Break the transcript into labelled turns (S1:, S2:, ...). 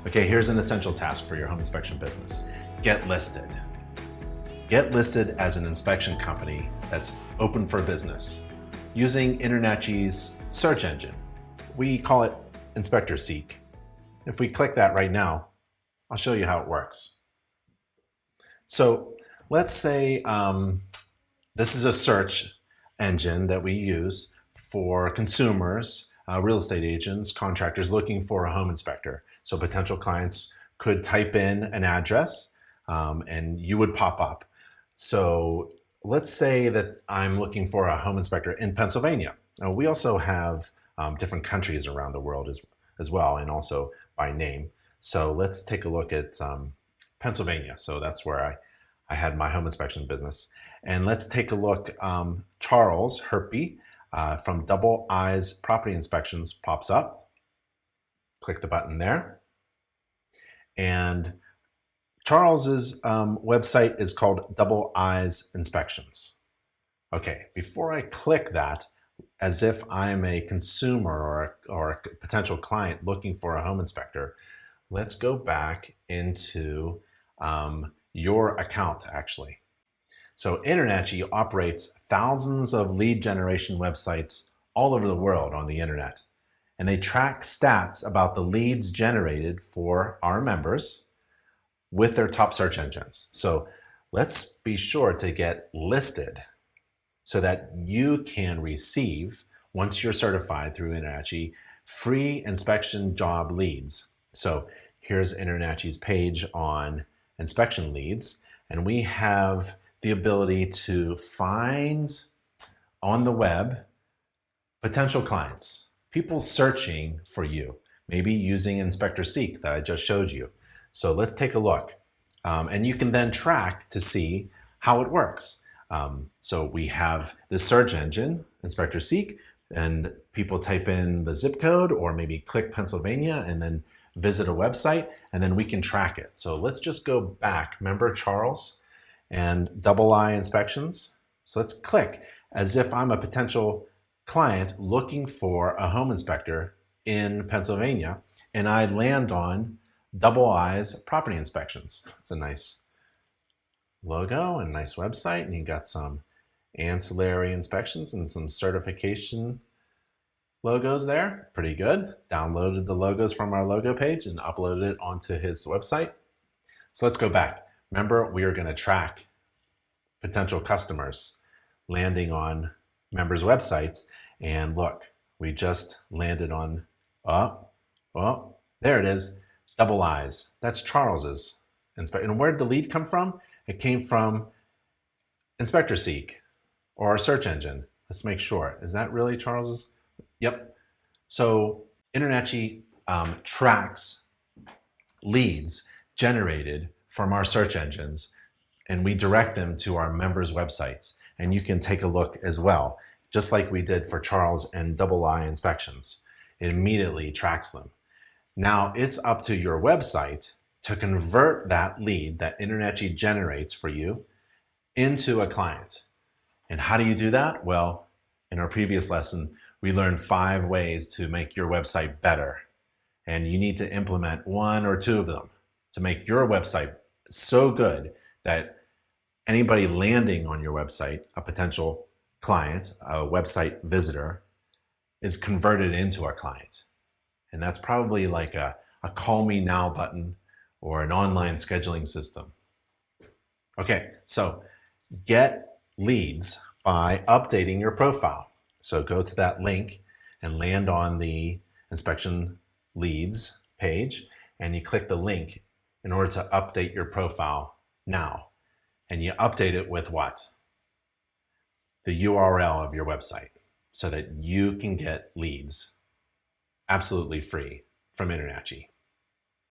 S1: Okay, here's an essential task for your home inspection business. Get listed. Get listed as an inspection company that's open for business using InterNACHI's search engine. We call it Inspector Seek. If we click that right now, I'll show you how it works. So let's say this is a search engine that we use for consumers, real estate agents, contractors looking for a home inspector. So potential clients could type in an address and you would pop up. So let's say that I'm looking for a home inspector in Pennsylvania. Now, we also have different countries around the world as well, and also by name. So let's take a look at Pennsylvania. So that's where I had my home inspection business. And let's take a look. Charles Herpy from Double Eyes Property Inspections pops up. Click the button there. And Charles's website is called Double Eyes Inspections. Okay, before I click that, as if I'm a consumer or a potential client looking for a home inspector, let's go back into your account actually. So InterNACHI operates thousands of lead generation websites all over the world on the internet. And they track stats about the leads generated for our members with their top search engines. So let's be sure to get listed so that you can receive, once you're certified through InterNACHI, free inspection job leads. So here's InterNACHI's page on inspection leads, and we have the ability to find on the web potential clients, people searching for you, maybe using Inspector Seek that I just showed you. So let's take a look. And you can then track to see how it works. So we have the search engine, Inspector Seek, and people type in the zip code or maybe click Pennsylvania and then visit a website, and then we can track it. So let's just go back. Remember Charles and Double Eye Inspections? So let's click as if I'm a potential client looking for a home inspector in Pennsylvania, and I land on Double Eyes Property Inspections. It's a nice logo and nice website, and you got some ancillary inspections and some certification logos there. Pretty good. Downloaded the logos from our logo page and uploaded it onto his website. So let's go back. Remember, we are going to track potential customers landing on members' websites. And look, we just landed on, there it is, Double Eyes. That's Charles's. And where did the lead come from? It came from Inspector Seek or our search engine. Let's make sure. Is that really Charles's? Yep. So InterNACHI tracks leads generated from our search engines, and we direct them to our members' websites. And you can take a look as well, just like we did for Charles and Double Eye Inspections. It immediately tracks them. Now it's up to your website to convert that lead that InterNACHI generates for you into a client. And how do you do that? Well, in our previous lesson, we learned 5 ways to make your website better. And you need to implement 1 or 2 of them to make your website so good that anybody landing on your website, a potential client, a website visitor, is converted into a client. And that's probably like a call me now button or an online scheduling system. Okay, so get leads by updating your profile. So go to that link and land on the inspection leads page, and you click the link in order to update your profile now. And you update it with what? The URL of your website so that you can get leads absolutely free from InterNACHI.